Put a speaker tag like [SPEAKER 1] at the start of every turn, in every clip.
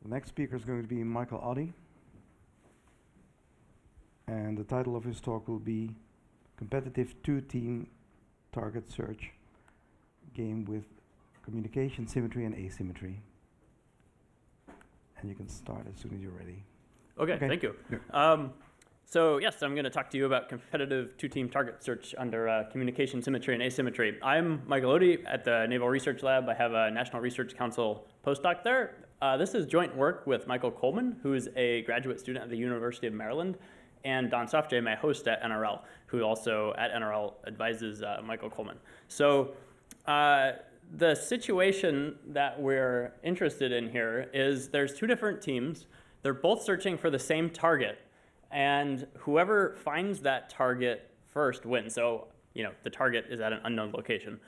[SPEAKER 1] The next speaker is going to be Michael Otte, and the title of his talk will be Competitive Two-Team Target Search Game with Communication, Symmetry, and Asymmetry. And you can start as soon as you're ready.
[SPEAKER 2] Okay. Thank you. Yeah. So yes, I'm going to talk to you about competitive two-team target search under communication, symmetry, and asymmetry. I'm Michael Otte at the Naval Research Lab. I have a National Research Council postdoc there. This is joint work with Michael Coleman, who is a graduate student at the University of Maryland, and Don Sofjay, my host at NRL, who also at NRL advises Michael Coleman. So the situation that we're interested in here is there's two different teams. They're both searching for the same target, and whoever finds that target first wins. So, the target is at an unknown location.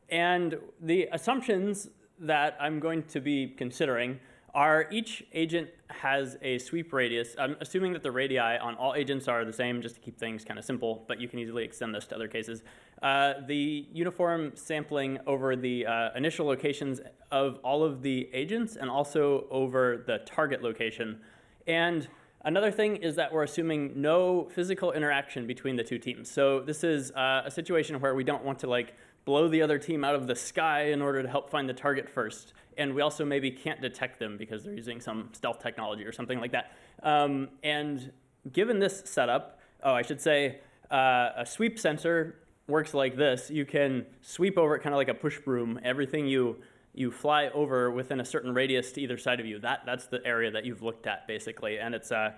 [SPEAKER 2] And the assumptions that I'm going to be considering are each agent has a sweep radius. I'm assuming that the radii on all agents are the same, just to keep things kind of simple, but you can easily extend this to other cases. The uniform sampling over the initial locations of all of the agents and also over the target location. And another thing is that we're assuming no physical interaction between the two teams. So this is a situation where we don't want to blow the other team out of the sky in order to help find the target first. And we also maybe can't detect them because they're using some stealth technology or something like that. And given this setup, I should say a sweep sensor works like this. You can sweep over it kind of like a push broom. Everything you fly over within a certain radius to either side of you. That's the area that you've looked at, basically. And it's a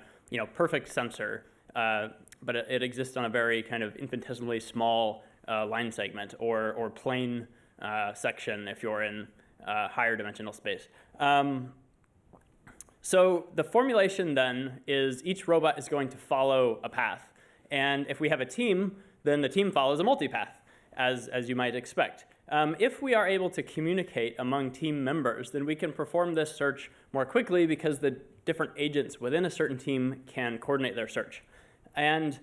[SPEAKER 2] perfect sensor, but it exists on a very kind of infinitesimally small line segment or plane section if you're in higher dimensional space. So the formulation then is each robot is going to follow a path. And if we have a team, then the team follows a multipath, as you might expect. If we are able to communicate among team members, then we can perform this search more quickly because the different agents within a certain team can coordinate their search. And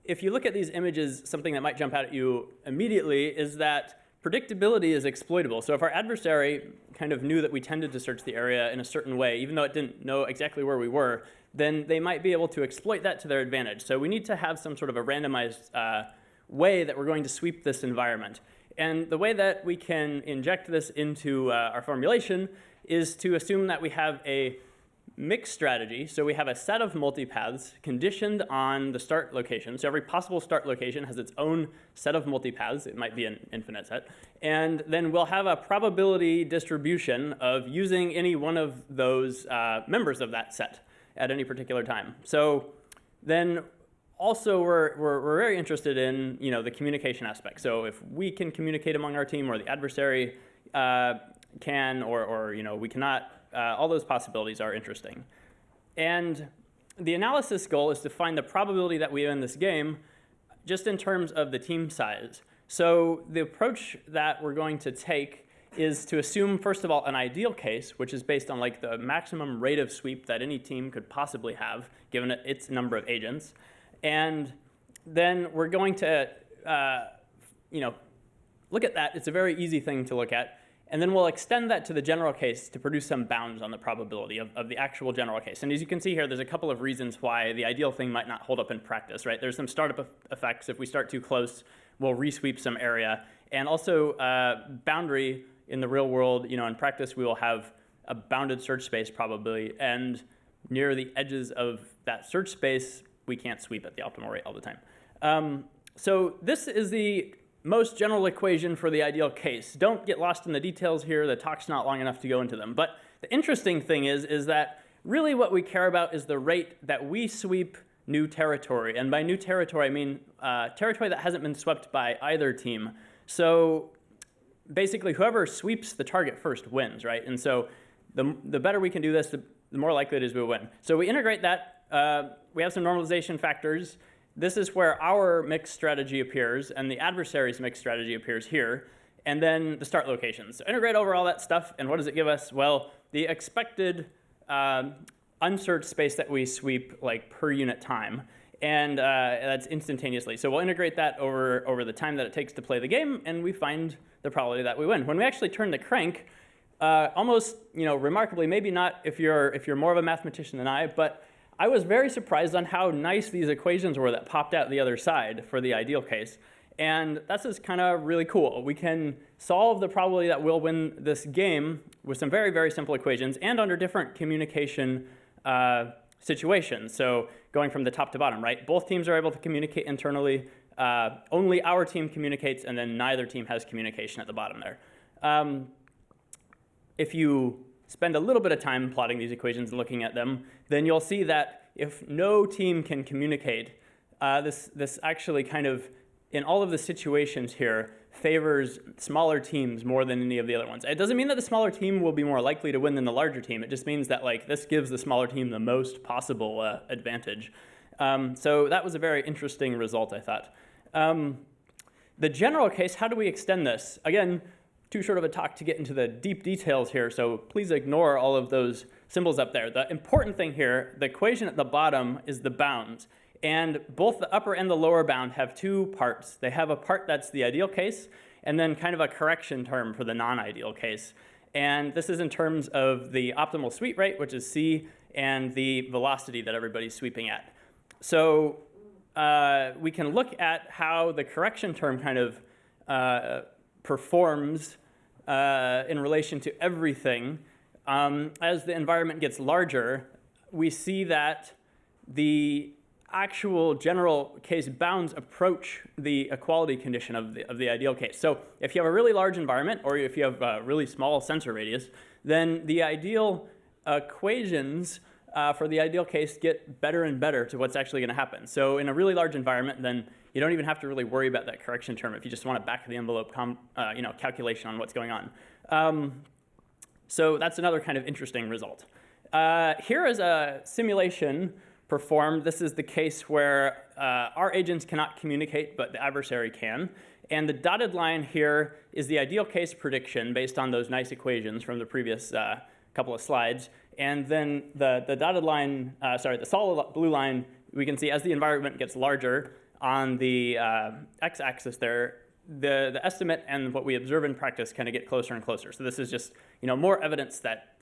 [SPEAKER 2] if you look at these images, something that might jump out at you immediately is that predictability is exploitable. So if our adversary kind of knew that we tended to search the area in a certain way, even though it didn't know exactly where we were, then they might be able to exploit that to their advantage. So we need to have some sort of a randomized way that we're going to sweep this environment. And the way that we can inject this into our formulation is to assume that we have a mixed strategy. So we have a set of multipaths conditioned on the start location. So every possible start location has its own set of multipaths. It might be an infinite set. And then we'll have a probability distribution of using any one of those members of that set at any particular time. So then also, we're very interested in the communication aspect. So if we can communicate among our team, or the adversary can, or we cannot, all those possibilities are interesting. And the analysis goal is to find the probability that we win this game, just in terms of the team size. So the approach that we're going to take is to assume, first of all, an ideal case, which is based on the maximum rate of sweep that any team could possibly have, given its number of agents. And then we're going to, look at that. It's a very easy thing to look at. And then we'll extend that to the general case to produce some bounds on the probability of the actual general case. And as you can see here, there's a couple of reasons why the ideal thing might not hold up in practice, right? There's some startup effects. If we start too close, we'll resweep some area. And also boundary in the real world, in practice, we will have a bounded search space probably. And near the edges of that search space, we can't sweep at the optimal rate all the time. So this is the most general equation for the ideal case. Don't get lost in the details here. The talk's not long enough to go into them. But the interesting thing is that really what we care about is the rate that we sweep new territory. And by new territory, I mean territory that hasn't been swept by either team. So basically, whoever sweeps the target first wins, right? And so the better we can do this, the more likely it is we'll win. So we integrate that. We have some normalization factors. This is where our mixed strategy appears, and the adversary's mixed strategy appears here, and then the start locations. So integrate over all that stuff, and what does it give us? Well, the expected unsearched space that we sweep per unit time, and that's instantaneously. So we'll integrate that over the time that it takes to play the game, and we find the probability that we win. When we actually turn the crank, almost, remarkably, maybe not if you're more of a mathematician than I, but I was very surprised on how nice these equations were that popped out the other side for the ideal case. And that's just kind of really cool. We can solve the probability that we'll win this game with some very, very simple equations and under different communication situations. So going from the top to bottom, right? Both teams are able to communicate internally. Only our team communicates, and then neither team has communication at the bottom there. If you spend a little bit of time plotting these equations and looking at them, then you'll see that if no team can communicate, this actually kind of, in all of the situations here, favors smaller teams more than any of the other ones. It doesn't mean that the smaller team will be more likely to win than the larger team. It just means that this gives the smaller team the most possible advantage. So that was a very interesting result, I thought. The general case, how do we extend this? Again, too short of a talk to get into the deep details here, so please ignore all of those symbols up there. The important thing here, the equation at the bottom is the bounds. And both the upper and the lower bound have two parts. They have a part that's the ideal case, and then kind of a correction term for the non-ideal case. And this is in terms of the optimal sweep rate, which is c, and the velocity that everybody's sweeping at. So we can look at how the correction term kind of performs in relation to everything. As the environment gets larger, we see that the actual general case bounds approach the equality condition of the ideal case. So if you have a really large environment, or if you have a really small sensor radius, then the ideal equations for the ideal case get better and better to what's actually going to happen. So in a really large environment, then you don't even have to really worry about that correction term if you just want a back of the envelope calculation on what's going on. So that's another kind of interesting result. Here is a simulation performed. This is the case where our agents cannot communicate, but the adversary can. And the dotted line here is the ideal case prediction based on those nice equations from the previous couple of slides. And then the dotted line, the solid blue line, we can see as the environment gets larger on the x-axis there, the estimate and what we observe in practice kind of get closer and closer. So this is just more evidence that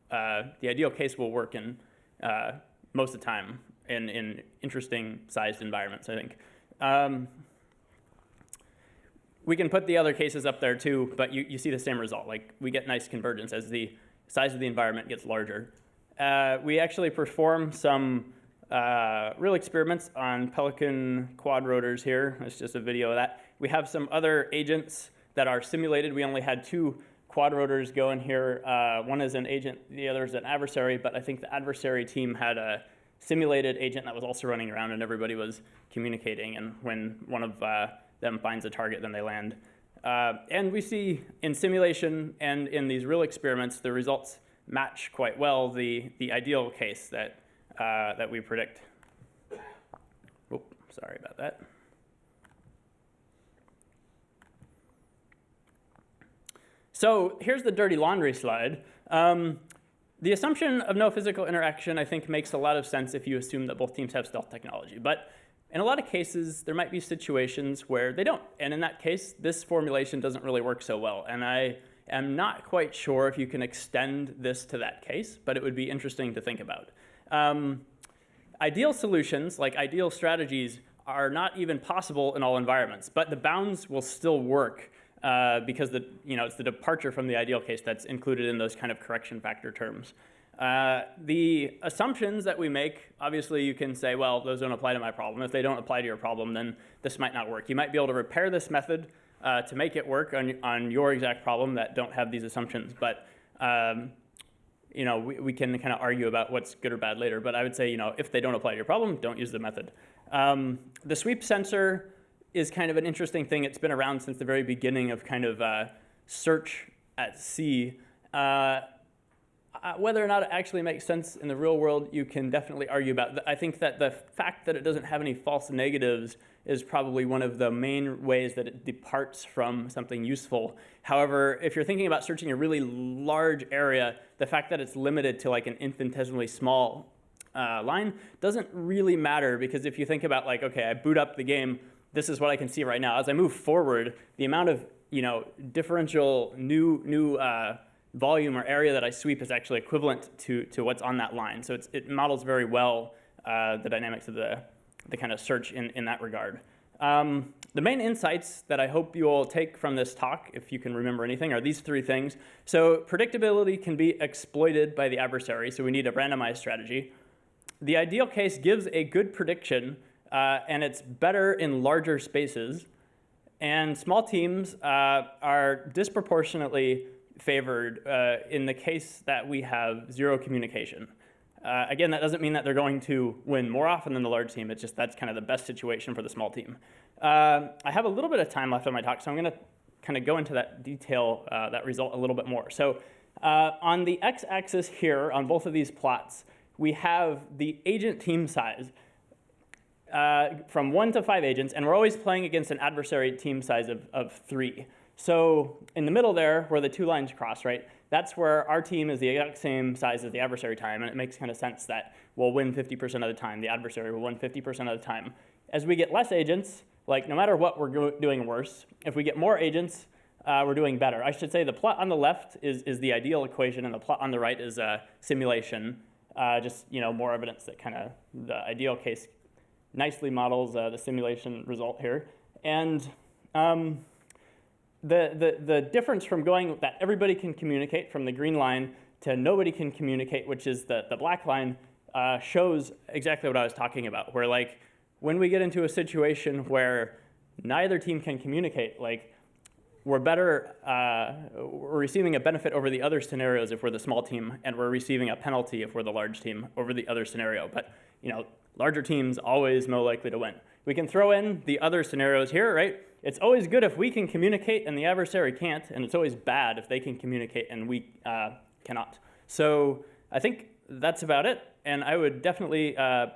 [SPEAKER 2] the ideal case will work in most of the time in interesting sized environments, I think. We can put the other cases up there too, but you see the same result. We get nice convergence as the size of the environment gets larger. We actually perform some real experiments on Pelican quadrotors here. It's just a video of that. We have some other agents that are simulated. We only had 2 quadrotors go in here. One is an agent, the other is an adversary, but I think the adversary team had a simulated agent that was also running around, and everybody was communicating, and when one of them finds a target, then they land. And we see in simulation and in these real experiments, the results match quite well the ideal case that we predict. Oh, sorry about that. So here's the dirty laundry slide. The assumption of no physical interaction, I think, makes a lot of sense if you assume that both teams have stealth technology. But in a lot of cases, there might be situations where they don't. And in that case, this formulation doesn't really work so well. And I am not quite sure if you can extend this to that case, but it would be interesting to think about. Ideal solutions, like ideal strategies, are not even possible in all environments. But the bounds will still work because it's the departure from the ideal case that's included in those kind of correction factor terms. The assumptions that we make, obviously you can say, well, those don't apply to my problem. If they don't apply to your problem, then this might not work. You might be able to repair this method to make it work on your exact problem that don't have these assumptions. But we can kind of argue about what's good or bad later. But I would say, if they don't apply to your problem, don't use the method. The sweep sensor is kind of an interesting thing. It's been around since the very beginning of kind of search at sea. Whether or not it actually makes sense in the real world, you can definitely argue about. I think that the fact that it doesn't have any false negatives is probably one of the main ways that it departs from something useful. However, if you're thinking about searching a really large area, the fact that it's limited to like an infinitesimally small line doesn't really matter, because if you think about okay, I boot up the game, this is what I can see right now. As I move forward, the amount of differential new volume or area that I sweep is actually equivalent to what's on that line. So it models very well the dynamics of the kind of search in that regard. The main insights that I hope you will take from this talk, if you can remember anything, are these three things. So predictability can be exploited by the adversary, so we need a randomized strategy. The ideal case gives a good prediction, and it's better in larger spaces. And small teams are disproportionately favored in the case that we have zero communication. Again, that doesn't mean that they're going to win more often than the large team. It's just that's kind of the best situation for the small team. I have a little bit of time left on my talk, so I'm going to kind of go into that detail, that result a little bit more. So on the x-axis here, on both of these plots, we have the agent team size from 1 to 5 agents, and we're always playing against an adversary team size of 3. So in the middle there, where the two lines cross, right, that's where our team is the exact same size as the adversary time, and it makes kind of sense that we'll win 50% of the time, the adversary will win 50% of the time. As we get less agents, like no matter what, we're doing worse. If we get more agents, we're doing better. I should say the plot on the left is the ideal equation, and the plot on the right is a simulation. Just more evidence that kind of the ideal case nicely models the simulation result here. And the difference from going that everybody can communicate from the green line to nobody can communicate, which is the black line, shows exactly what I was talking about, where like when we get into a situation where neither team can communicate, like we're better, we're receiving a benefit over the other scenarios if we're the small team, and we're receiving a penalty if we're the large team over the other scenario. But larger teams always more likely to win. We can throw in the other scenarios here, right? It's always good if we can communicate and the adversary can't, and it's always bad if they can communicate and we cannot. So I think that's about it, and I would definitely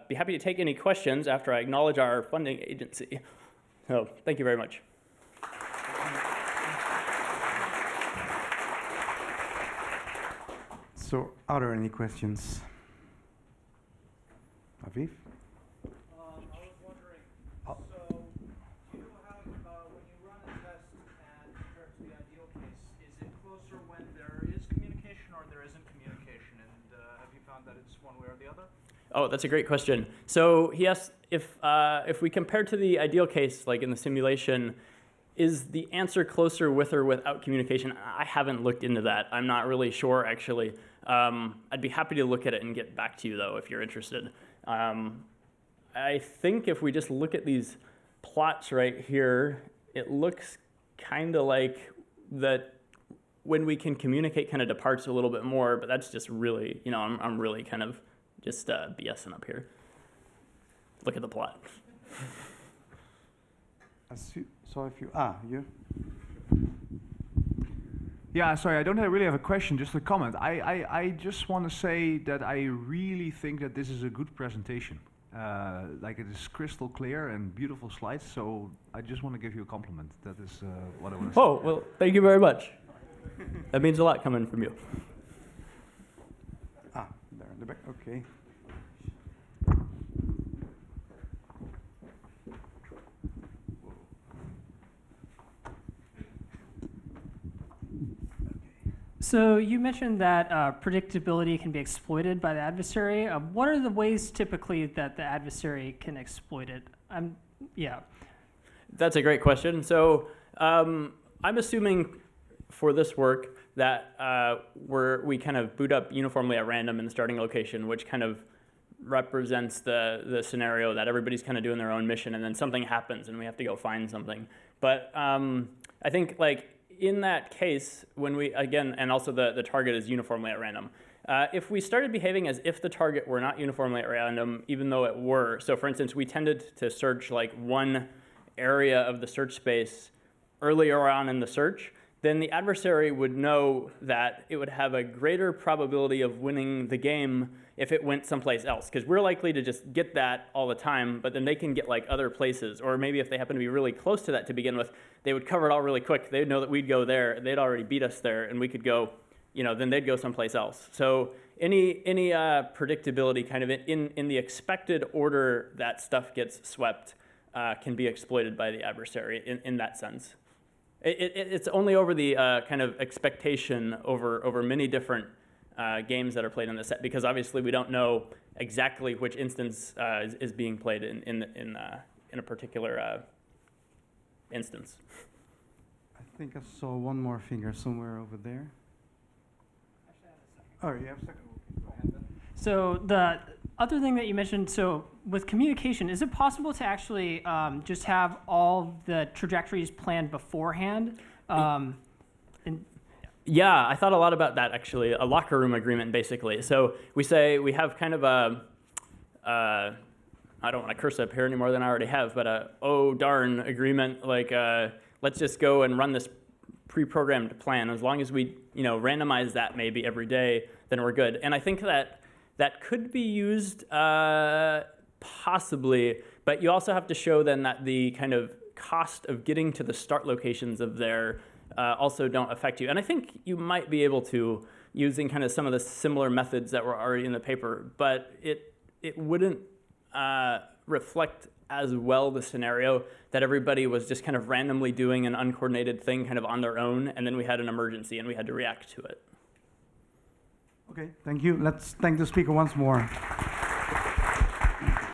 [SPEAKER 2] be happy to take any questions after I acknowledge our funding agency. So thank you very much.
[SPEAKER 1] So are there any questions? Aviv?
[SPEAKER 3] I was wondering, so you have, when you run a test and compare it to the ideal case, is it closer when there is communication or there isn't communication? And have you found that it's one way or the other?
[SPEAKER 2] Oh, that's a great question. So he asked if we compare to the ideal case, like in the simulation, is the answer closer with or without communication? I haven't looked into that. I'm not really sure, actually. I'd be happy to look at it and get back to you, though, if you're interested. I think if we just look at these plots right here, it looks kind of like that when we can communicate kind of departs a little bit more, but that's just really, I'm really kind of just BSing up here. Look at the plot.
[SPEAKER 1] So if you, you?
[SPEAKER 4] Yeah, sorry, I don't really have a question, just a comment. I just want to say that I really think that this is a good presentation. Like it is crystal clear and beautiful slides, so I just want to give you a compliment. That is what I want to say.
[SPEAKER 2] Oh, well, thank you very much. That means a lot coming from you.
[SPEAKER 1] There in the back, okay.
[SPEAKER 5] So you mentioned that predictability can be exploited by the adversary. What are the ways typically that the adversary can exploit it?
[SPEAKER 2] That's a great question. So I'm assuming for this work that we kind of boot up uniformly at random in the starting location, which kind of represents the scenario that everybody's kind of doing their own mission, and then something happens and we have to go find something. But I think like in that case, when we, again, and also the target is uniformly at random, if we started behaving as if the target were not uniformly at random, even though it were, so for instance, we tended to search like one area of the search space earlier on in the search, then the adversary would know that it would have a greater probability of winning the game if it went someplace else, because we're likely to just get that all the time, but then they can get like other places, or maybe if they happen to be really close to that to begin with, they would cover it all really quick. They'd know that we'd go there, they'd already beat us there, and we could go, then they'd go someplace else. So any predictability kind of in the expected order that stuff gets swept can be exploited by the adversary in that sense. It's only over the kind of expectation over many different games that are played in the set, because obviously we don't know exactly which instance is being played in a particular instance.
[SPEAKER 1] I think I saw one more finger somewhere over there. Oh, you have a second. Okay, go ahead then.
[SPEAKER 5] So the other thing that you mentioned, so with communication, is it possible to actually just have all the trajectories planned beforehand?
[SPEAKER 2] Yeah, I thought a lot about that, actually. A locker room agreement, basically. So we say we have kind of a, I don't want to curse up here any more than I already have, but a oh darn agreement, like let's just go and run this pre-programmed plan. As long as we randomize that maybe every day, then we're good. And I think that could be used possibly, but you also have to show then that the kind of cost of getting to the start locations of there also don't affect you. And I think you might be able to, using kind of some of the similar methods that were already in the paper, but it wouldn't reflect as well the scenario that everybody was just kind of randomly doing an uncoordinated thing kind of on their own, and then we had an emergency and we had to react to it.
[SPEAKER 1] Okay, thank you. Let's thank the speaker once more.